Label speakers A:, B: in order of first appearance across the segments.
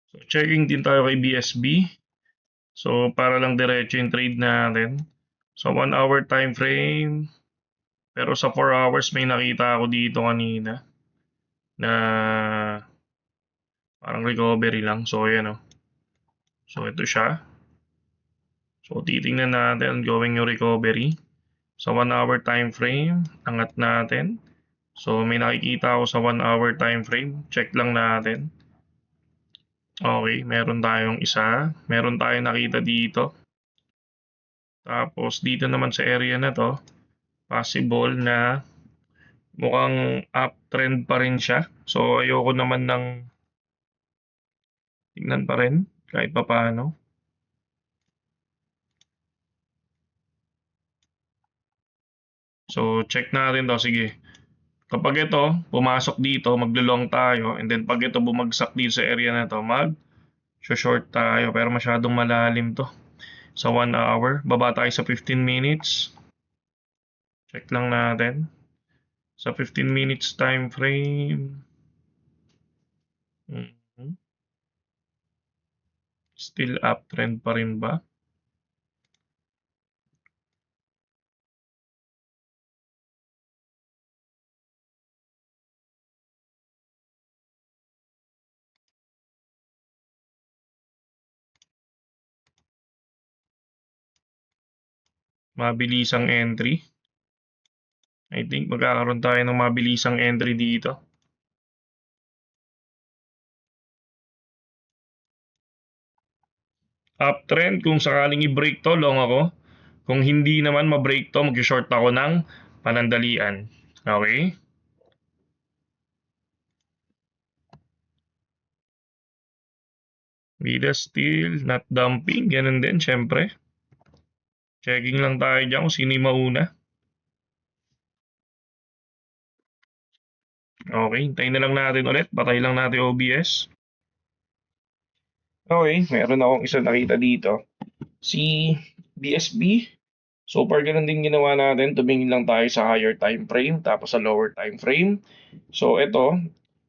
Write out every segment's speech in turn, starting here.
A: So, checking din tayo kay BSB. So, para lang diretso yung trade natin. So, 1 hour time frame. Pero sa 4 hours may nakita ako dito kanina na parang recovery lang. So, ayan o. So, ito siya. So, titingnan natin ongoing yung recovery. Sa 1 hour time frame, angat natin. So, may nakikita ako sa 1 hour time frame. Check lang natin. Okay, meron tayong isa. Meron tayong nakita dito. Tapos, dito naman sa area na to, possible na mukhang uptrend pa rin siya. So, ayoko naman ng tingnan pa rin kahit papaano. So, check natin to. Sige. Kapag ito, pumasok dito, maglo-long tayo. And then, pag ito bumagsak dito sa area na to, mag-short tayo. Pero masyadong malalim to. Sa 1 hour. Baba tayo sa 15 minutes. Check lang natin. Sa 15 minutes time frame. Still uptrend pa rin ba? Mabilisang entry. I think magkakaroon tayo ng mabilisang entry dito. Uptrend, kung sakaling i-break to, long ako. Kung hindi naman ma-break to, mag-short ako ng panandalian. Okay? Bida still, not dumping. Ganun din, syempre. Checking lang tayo dyan kung sino yung mauna. Okay, hintayin na lang natin ulit. Patay lang natin OBS. Okay, meron akong isa nakita dito. Si BSB. So far, ganun din ginawa natin. Tumingin lang tayo sa higher time frame, tapos sa lower time frame. So ito,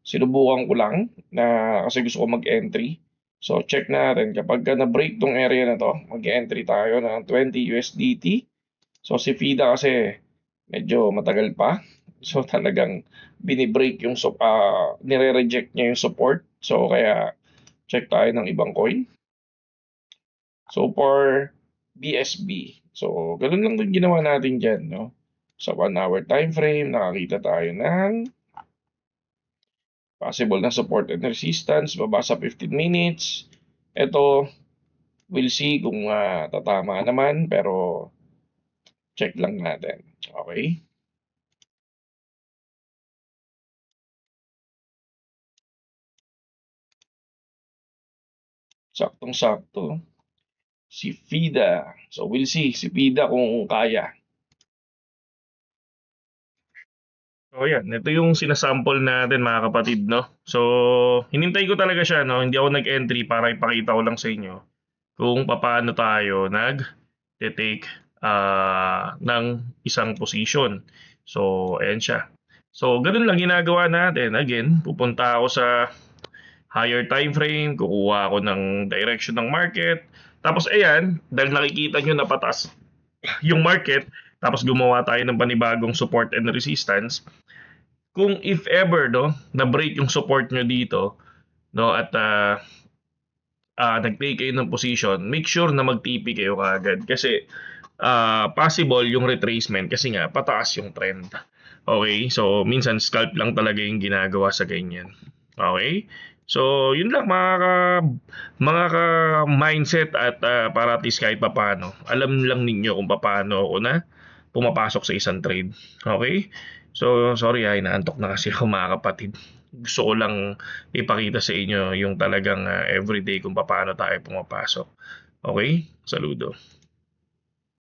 A: sinubukan ko lang na kasi gusto ko mag-entry. So check natin kapag na-break tong area na to, mag-entry tayo ng 20 USDT. So si FIDA kasi medyo matagal pa. So talagang binibreak yung nire-reject niya yung support. So kaya check tayo ng ibang coin. So for BSB. So ganun lang din ginawa natin dyan, no? Sa 1 hour time frame, nakakita tayo ng possible na support and resistance, baba sa 15 minutes. Ito, we'll see kung tatama naman, pero check lang natin. Okay? Saktong-sakto. Si FIDA. So we'll see si FIDA kung kaya. So yan, ito yung sinasample natin mga kapatid, no? So, hinintay ko talaga siya, no? Hindi ako nag-entry para ipakita ko lang sa inyo kung paano tayo nag-take ng isang position. So, ayan siya. So, ganun lang ginagawa natin. Again, pupunta ako sa higher time frame, kukuha ako ng direction ng market. Tapos, ayan, dahil nakikita nyo na patas yung market, tapos gumawa tayo ng panibagong support and resistance. Kung if ever no na break yung support nyo dito, no, at nag-take kayo ng position, make sure na mag-TP kayo kaagad kasi possible yung retracement kasi nga pataas yung trend. Okay? So minsan scalp lang talaga yung ginagawa sa ganyan. Okay? So yun lang mga ka mindset at para at least kahit papaano alam lang ninyo kung paano ako na pumapasok sa isang trade. Okay? So, sorry inaantok na kasi ako mga kapatid. Gusto ko lang ipakita sa inyo yung talagang everyday kung paano tayo pumapasok. Okay? Saludo.